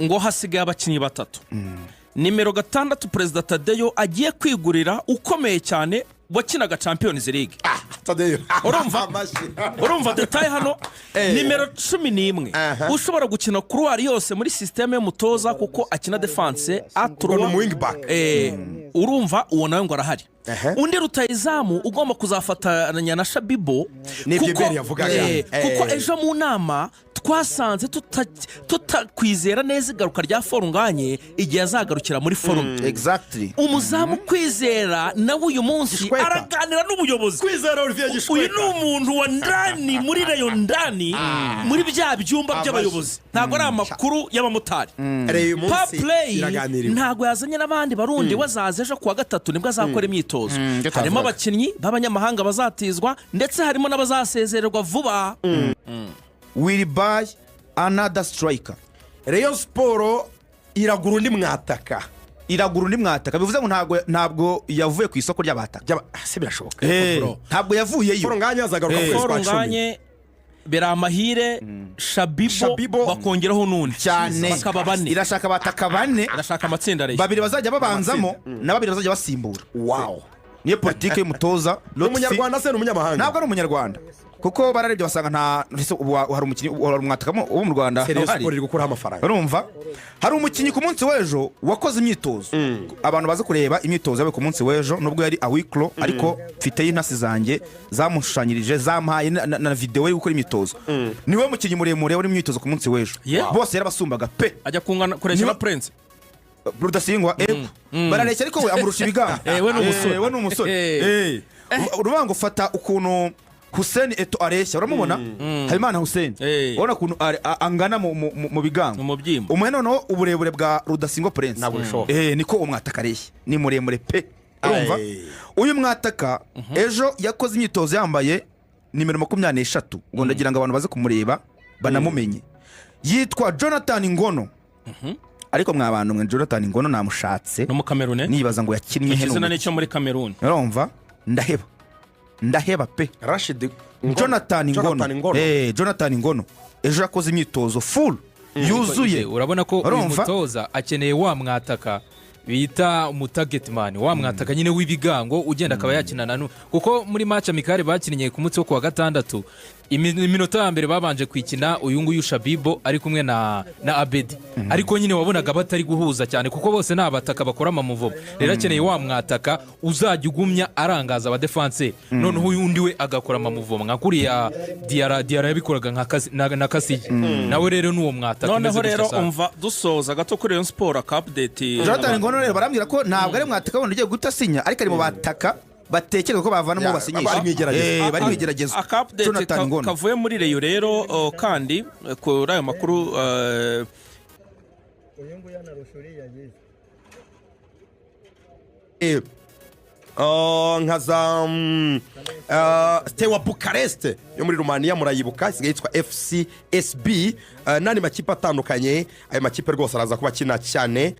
ngo hasigaye abakinnyi batatu. Nimero 6 Perezida Tadeyo agiye kwigurira ukomeye cyane wakinaga Champions League. Tadeyo urumva detail hano. Nimero 11 ushobora gukina couloir yose muri systeme y'umutoza kuko akina defense no wing back. Urumva uwo nawe ngo arahari. Undi rutayizamu ugomba kuzafatanya na Shabibo kuko ejo mu nama twasanze tutakwizera neza igaruka rya Forunganye igihe azagarukira muri forum. Exactly. Umuzamu kwizera nawe uyu munsi araganira n'ubuyobozi. Kwizera Olivier Gishweka. Uyu ni umuntu wa ndani muri Rayon ndani muri bya byumba by'abayobozi. Ntago ari amakuru y'abamotari. Ntago yazanye n'abandi barundi wazaze ejo kuwa 3 nibwo azakora imyitozo. Harimo abakinnyi b'abanyamahanga bazatizwa ndetse harimo n'abazasezererwa vuba. Will buy another striker. Rayon Sport iragura undi mwataka. Bivuze ngo ntabwo yavuye ku isoko ry'abataka. Se birashoboka. Ntabwo yavuye yo. Forunganye azagaruka ku isoko. Forunganye Beramahire Shabibo bakongeraho n'undi cyane bakaba 4. Irashaka bataka 4. Irashaka amatsinda rero. 2 bazajya babanzamo na 2 bazajya basimbura. Wow. Niyo politike y'umutoza. Umunyarwanda se n'umunyamahanga. Ntabwo ari umunyarwanda. Kuko bararebye basanga nta hari umukinyi umwatakamo wo mu Rwanda hari gukura amafaranga. Urumva hari umukinyi ku munsi w'ejo wakoze imyitozo. Abantu baza kureba imyitozo yawe ku munsi w'ejo nubwo yari awiklo ariko mfite y'intasi zanjye zamushushanyirije zampaye na video yo gukora imyitozo. Niwe mukinyi muremure uri imyitozo ku munsi w'ejo. Bose yarabasumbaga pe. Ajya kungana koresha na Prince. Rudasingwa barareshya ariko we amurusha ibigango. We n'umusore. Urubango fata ukuntu Hussein Eto areshya uramubona Habimana Hussein ubona kuntu angana mu bigango mu byimbo umwe noneho uburebure bwa Rudasingwa Prince niko umwataka areshya ni muremure pe urumva uyu mwataka ejo yakoze imyitozo yambaye nimero 23 ngo ndagira ngo abantu baze kumureba banamumenye yitwa Jonathan Ngono ariko mwabantu mwe Jonathan Ngono namushatse no mu Cameroon nibaza ngo yakinnye heno izina n'icyo muri Cameroon urumva ndaheba pe Rashid Jonathan Ngono Jonathan Ngono ejo yakoze imyitozo full yuzuye. Urabona ko uyu mutoza akeneye wa mwataka bita umutagetman wa mwataka nyine w'ibigango ugenda akaba yakinana kuko muri match amikare bakinnye ku munsi wo kuwa 6 iminota ya mbere babanje kwikina uyu nguyu Shabibo ari kumwe na Abedi ariko nyine wabonaga batari guhuza cyane kuko bose nabataka bakora amamuvo rero akeneye wa mwataka uzajya ugumya arangaza aba defense noneho undi we agakora amamuvo nkakuriya Diara yabikoraga na Kasigi nawe rero nuwo mwataka noneho rero umva dusoza gato kuri Rayon Sport update Jonathan Ngono rero barambwira ko ntabwo ari mwataka wundi ugiye gutasinya ariko ari mu bataka batekereza ko bavanamo basinyisha bari mwigerageza Jonathan Ngono kavuye muri Rayon rero kandi kuri ayo makuru uyu nguyu anarushuri yagize nkaza Steaua Bucharest yo muri Romania murayibuka isigaye yitwa FCSB nani makipe atandukanye ayo makipe rwose araza kuba kina cyane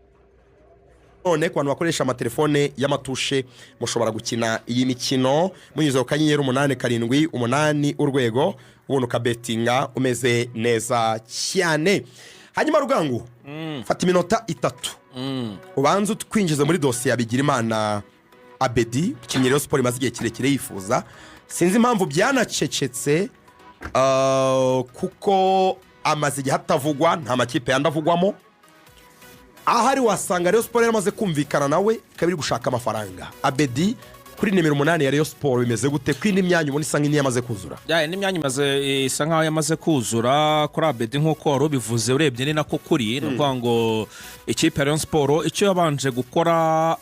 none ku bantu bakoresha amatelefone y'amatushe mushobora gukina iyi mikino munyuze ku kanyenyeri 8 urwego ubuntu kabetinga umeze neza cyane hanyuma Rugango fata iminota 3 ubanze twinjize muri dosiye ya Bigirimana Abedi kinyerero Sport imaze igihe kirekire yifuza sinzi impamvu byanacecetse kuko amaze igihe hatavugwa nta makipe yandavugwamo ahari wasanga Rayon Sport yaramaze kumvikana nawe kabiri gushaka amafaranga Abedi kuri nimero 8 ya Rayon Sport bimeze gute kwindi myanya ubona isa nk'ini yamaze kuzura ni myanya imaze isa nkaho yamaze kuzura kuri Abedi nkuko wari bivuze urebye ni nako kuri no ngo ikipe ya Rayon Sport icyo yabanje gukora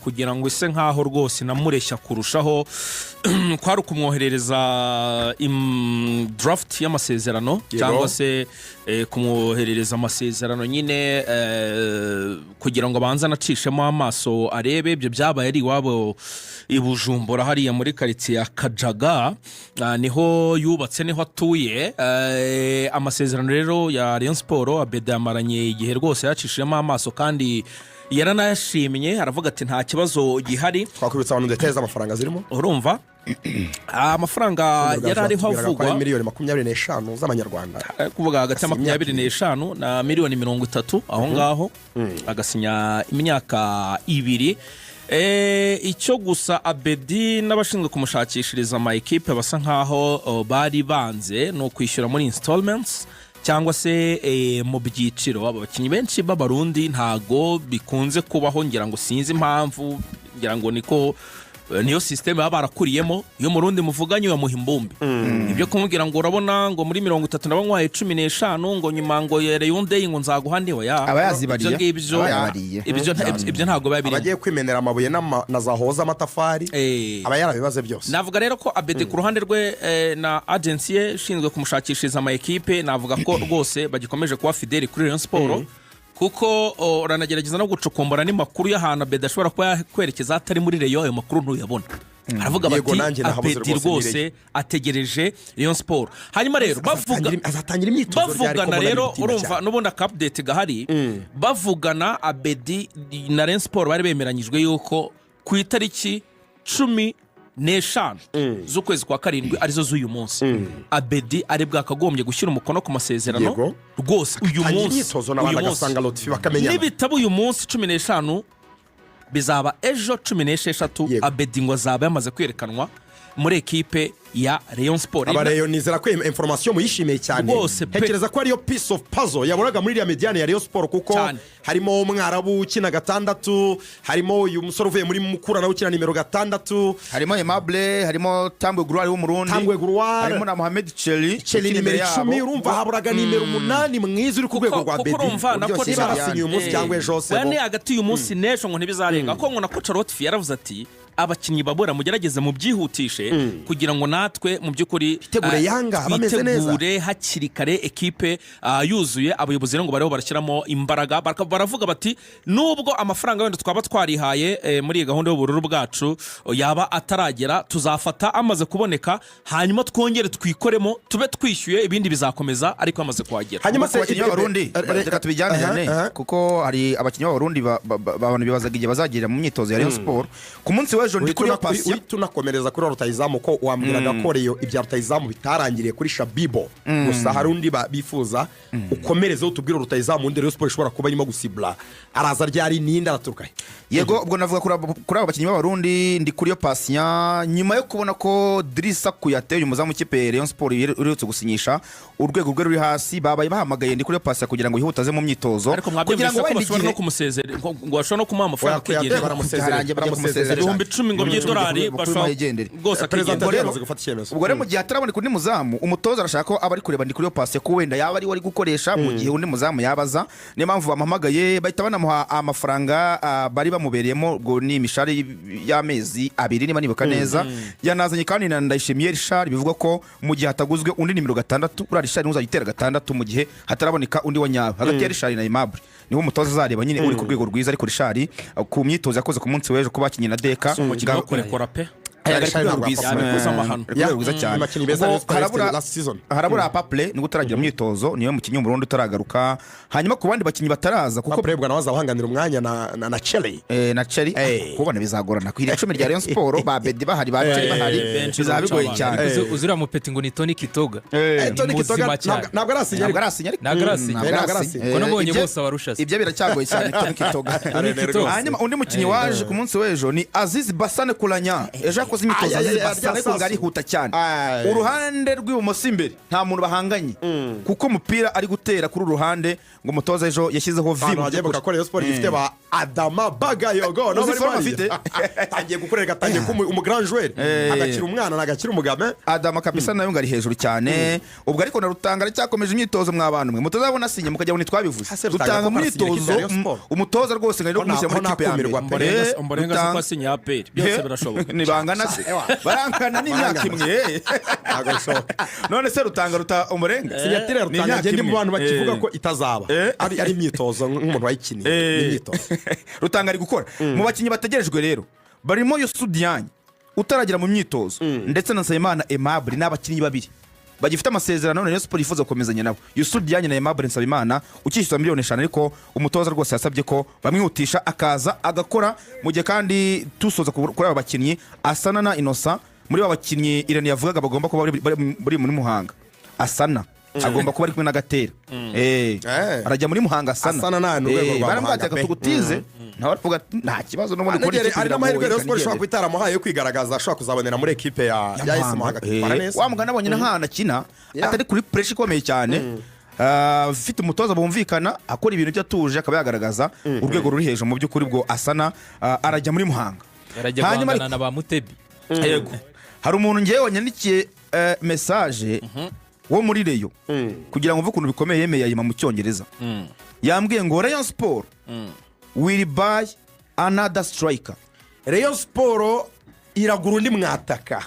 kugira ngo ise nkaho rwose namureshya kurushaho kwari kumwoherereza draft y'amasezerano cyangwa se kumwoherereza amasezerano nyine kugira ngo abanze anacishemo amaso arebe ibyo byabaye ari iwabo i Bujumbura hariya muri karitsiye ya Kajaga, niho yubatse niho atuye. Amasezerano rero ya Rayon Sport Abedi yamaranye igihe rwose yacishijemo amaso kandi yaranayashimye, aravuga ati nta kibazo gihari. Twakwibutsa abantu ndeteza amafaranga zirimo, urumva amafaranga yari ariho avugwa miliyoni 25 z'amanyarwanda, kuvuga hagati ya 25 na miliyoni 30 aho ngaho, agasinya imyaka 2. Icyo gusa Abedi n'abashinzwe kumushakishiriza ama equipe basa nkaho bari banze no kwishyura muri installments cyangwa se mu byiciro. Abakinnyi benshi b'abarundi ntago bikunze kubaho, ngira ngo sinzi impamvu, ngira ngo niko niyo system baba barakuriyemo. Iyo murundi muvuganye yamuha imbumbi ibyo kumubwira ngo urabona ngo muri 30 nabanywaye 15 ngo nyuma ngo yereyunde ngo nzaguha ndiwe ya abayazibariye ibyo ntago babiri abagiye kwimenera amabuye na zahoza amatafari abayarabibaze byose. Navuga rero ko Abedi ku ruhande rwe na agency ye ishinzwe kumushakishiriza ama equipe, navuga ko rwose bagikomeje kuba fideli kuri Rayon Sport, kuko uranagerageza no gucukumbura ni makuru y'ahantu Abedi ashobora kuba kwerekeza atari muri Rayon. Ayo makuru ntuyabona, aravuga bati Abedi rwose ategereje Rayon Sport. Hanyuma rero azatangira imyitozo bavugana rero, urumva n'ubundi ka update gahari, bavugana Abedi na Rayon Sport bari bemeranyijwe yuko ku itariki 15 z'ukwezi kwa karindwi arizo z'uyu munsi Abedi ari bwakagombye gushyira umukono ku masezerano rwose uyu munsi. Nibitaba uyu munsi 15 bizaba ejo 16 Abedi ngo azaba yamaze kwerekanwa muri ekipe ya Rayon Sport. Abareyo nizera ko information muyishimiye cyane, hekereza ko ariyo piece of puzzle yabonaga muri ya mediane ya Rayon Sport, kuko harimo umwarabu ukina 6, harimo uyu musore uvuye muri Mukura nawe ukina nimero 6, harimo Aimable, harimo Tambwe Gloire w'umurundi, harimo na Mohamed Cheli nimero 10. urumva haburaga nimero 8 mwiza uri ku rwego rwa Abedi. Urumva na coach barasinye uyu munsi cyangwa ejo se bane hagati uyu munsi n'ejo ngo ntibizarenga, ko ngo na coach Rotfi yaravuze ati abakinnyi babura mugerageze mu byihutishe kugira ngo natwe mu byukuri twitegure hakiri kare ekipe yuzuye. Abayobozi rero ngo bariho barashyiramo imbaraga, baravuga bati nubwo amafaranga wenda twaba twarihaye muri gahunda y'ubururu bwacu yaba ataragera, tuzafata amaze kuboneka hanyuma twongere twikoremo tube twishyuye, ibindi bizakomeza ariko amaze kuhagera. Hanyuma se abakinnyi b'abarundi reka tubijyane kuko hari abakinnyi b'abarundi abantu bibazaga igihe bazagera mu myitozo ya Rayon Sport ku munsi w'ejo. Ndi kuri pasi tunakomereza kuri rutayizamu ko wambwiraga ko reyo ibya rutayizamu bitarangiriye kuri Shabibo gusa hari undi bifuza ukomereze utubwira rutayizamu undi Rayon Sport ishobora kuba irimo gusibla araza ryari ninda araturuka. Yego ubwo navuga kuri abo bakinnyi b'abarundi ndi kuri Patient nyuma yo kubona ko Drissa Kuyate uyu muzamu kipe Rayon Sport uretse gusinyisha urwego rwe ruri hasi, babaye bahamagaye ndi kuri Patient kugira ngo yihutaze mu myitozo kugira ngo wenda igihe no kumusezera ngo bashobora no kumuha amafaranga kwegerera baramusezera $10,000 by'idolari rwose ubwo rero mu gihe ataraboneka undi muzamu umutoza arashaka ko aba ari kureba ndi kuri Patient ko wenda yaba ari wari gukoresha mu gihe undi muzamu yabaza. Niyo mpamvu bamuhamagaye bahita banamuha amafaranga bari bamubereyemo, ubwo ni imishari y'amezi 2 niba nibuka neza. Yanazanye kandi na Ndayishimiye Richard, bivuga ko mu gihe hataguzwe undi nimero 6 kuri Richard uzagitera 6 mu gihe hataraboneka undi wa nyawe hagati ya Richard na Aimable, niho umutoza azareba nyine uri ku rwego rwiza. Ariko Richard ku myitozo yakoze ku munsi w'ejo kuba kinyi na Deka kurekora pe harabura Paple ni gutaragira mu myitozo, niyo mukinnyi w'umurundi utaragaruka. Hanyuma ku bandi bakinnyi bataraza kuko Paple nawe azahanganira umwanya na Cheli kubona bizagorana ku 10 rya Rayon Sport. Ba Bedi bahari, ba Cheli bahari, bizaba bigoye cyane. Uzira mu peti ngo ni Tony Kitoga ntabwo arasinya ko nabonye bose abarusha ibyo biracyagoye cyane. Tony Kitoga hanyuma undi mukinnyi waje ku munsi w'ejo ni Aziz Bassane Kulanya. Ejo yakoze imyitozo Aziz Bassane ko ngari huta cyane uruhande rw'ibumoso imbere nta muntu bahanganye kuko umupira ari gutera kuri uruhande ngo umutoza ejo yashyizeho vimu agiye gukora Sport ifite ba Adama Bagayogo no bari bafite tagiye gukorera gatangiye ko umu grand joueur agakira umwana nagakira umugame Adama kabisa nayo ngari hejuru cyane. Ubwo ariko narutanga cyakomeje imyitozo mw'abantu mwe mutoza abona sinye mukajya ngo nitwabivuze rutanga mu myitozo umutoza rwose ngari no kumushyira muri kipe ya mbere Omborenga ko asinya APR byose birashoboka ni bangana se barangana n'imyaka imwe none se rutanga Omborenga sinyatire rutanga ngende mu bantu bakivuga ko itazaba ari imyitozo nk'umuntu wayikiniye imyitozo rutanga ari gukora. Mu bakinnyi bategerejwe rero barimo Yusudianye utaragera mu myitozo ndetse na Nsabimana Aimable n'abakinnyi babiri bagifite amasezerano Rayon Sport yifuza gukomezanya nabo. Yusuf Diagne na Aimable Nsabimana ukishyuza miliyoni 5 ariko umutoza rwose yasabye ko bamwihutisha akaza agakora mu gihe kandi tusoza kuri aba bakinnyi Asana na Innocent muri aba bakinnyi Irene yavugaga bagomba kuba bari muri Muhanga. Asana agomba kuba ari kumwe na Gatera arajya muri Muhanga Asana nta n'urwego rwa baramwataka tugutize nawe aravuga nta kibazo no muri politiki ari n'amahirwe Rayon Sport ishobora kwitaramuhaye yo kwigaragaza ashobora kuzabonera muri ekipe ya AS Muhanga kwitwara neza. Wa mugana abonye nk'ahantu akina atari kuri pressure ikomeye cyane ufite umutoza bumvikana akora ibintu byatuje akaba yagaragaza urwego ruri hejuru mu by'ukuri bwo Asana arajya muri Muhanga. Hanyuma na ba Mutebi yego hari umuntu ngiye wanyandikiye message wo muri Rayon kugira ngo mvuge ukuntu bikomeye yemeye yayima mu cyongereza yambwiye ngo Rayon Sport will buy another striker. Rayon Sport iragura undi mwataka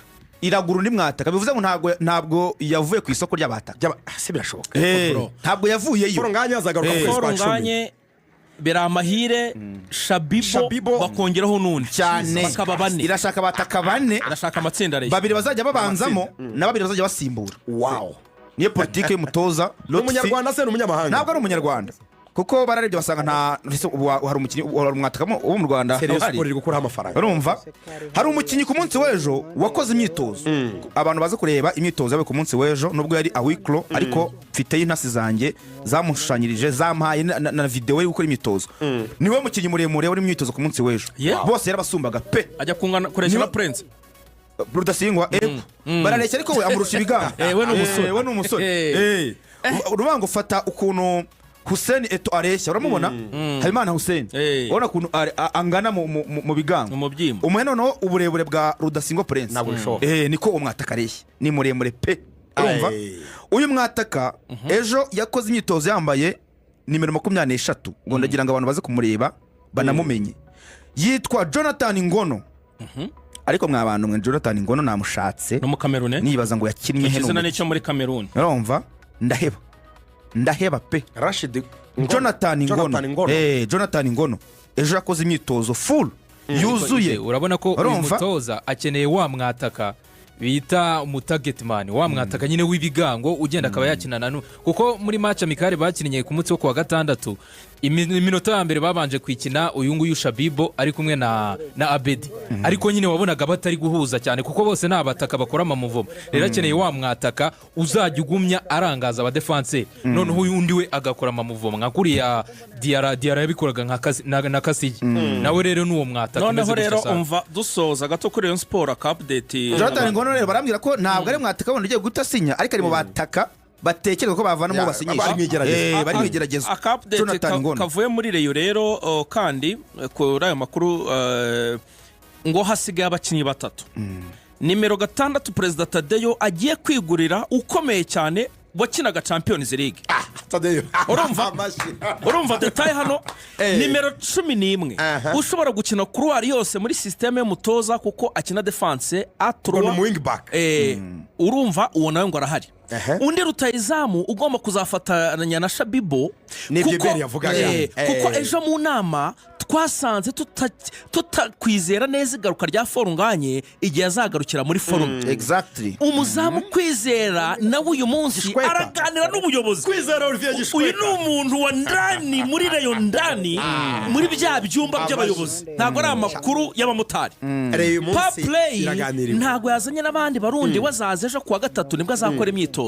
bivuze ngo ntabwo yavuye ku isoko ry'abataka se birashoboka ntabwo yavuyeyo Foronganye azagaruka ku Foronganye Beramahire Shabibo bakongeraho n'undi cyane bakaba bane irashaka abataka bane irashaka amatsinda rero babiri bazajya babanzamo na babiri bazajya basimbura. Wow, niyo politike y'umutoza n'umunyarwanda se n'umunyamahanga ntabwo ari umunyarwanda kuko bararebye basanga nta hari umukinnyi umwataka wo mu Rwanda uri gukuraho amafaranga. urumva hari umukinnyi ku munsi w'ejo wakoze imyitozo abantu baza kureba imyitozo yawe ku munsi w'ejo nubwo yari awiklo ariko mfite y'intasi zanjye zamushushanyirije zampaye na video yo gukora imyitozo niwe mukinnyi muremure uri imyitozo ku munsi w'ejo bose yarabasumbaga pe ajya kungana koresha na Prince Rudasingwa barareshya ariko we amurusha ibigango we n'umusore urubango fata ukuntu Hussein Eto areshya uramubona Habimana Hussein ubona ukuntu angana mu bigango umuhe noneho uburebure bwa Rudasingwa Prince niko umwataka areshya ni muremure pe urumva uyu mwataka ejo yakoze imyitozo yambaye nimero 23 ngo ndagira ngo abantu baze kumureba banamumenye yitwa Jonathan Ngono ariko mwabantu mwe Jonathan Ngono namushatse no mu Cameroon nibaza ngo yakinnye he no n'icyo muri Cameroon urumva ndaheba pe Rashid Jonathan Ngono ejo yakoze imyitozo full yuzuye urabona ko uyu mutoza akeneye wa mwataka bita umutagetman wa mwataka nyine w'ibigango ugenda akaba yakinana kuko muri match amikare bakinnye ku munsi wo kuwa gatandatu iminota ya mbere babanje kwikina uyu nguyu Shabibo ari kumwe na Abedi ariko nyine wabonaga batari guhuza cyane kuko bose n'abataka bakora amamuvumo rero akeneye wa mwataka uzajya ugumya arangaza aba defense noneho uyu undi we agakora amamuvumo nka kuriya Diara yabikoraga nka Kasigi nawe rero n'uwo mwataka noneho rero umva dusoza gato kuri Rayon Sport update Jonathan Ngono rero barambwira ko ntabwo ari mwataka wundi ugiye gutasinya ariko ari mu bataka batekereza ko bavanamo basinyisha bari mwigerageza update kavuye muri Rayon rero kandi kuri ayo makuru ngo hasigaye abakinnyi batatu nimero 6 President Tadeyo agiye kwigurira ukomeye cyane wakinaga Champions League Tadeyo urumva detail hano nimero 11 ushobora gukina couloir yose muri system y'umutoza kuko akina defense A3 mu wing back urumva uwo nawe ngo arahari undi rutayizamu ugomba kuzafatanya na Shabibo kuko ejo mu nama twasanze tutakwizera neza igaruka rya Foronganye igihe azagarukira muri forum umuzamu kwizera nawe uyu munsi araganira n'ubuyobozi uyu ni umuntu wa ndani muri Rayon ndani muri bya byumba by'abayobozi ntago ari amakuru y'abamotari play ntago yazanye n'abandi barundi wazaze ejo kuwa gatatu nibwo azakora imyitozo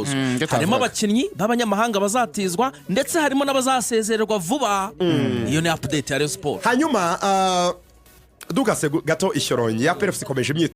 harimo abakinnyi b'abanyamahanga bazatizwa ndetse harimo n'abazasezererwa vuba iyo ni update ya Rayon Sport hanyuma dugase gato ishyoronye ya PFC ikomeje imyitozo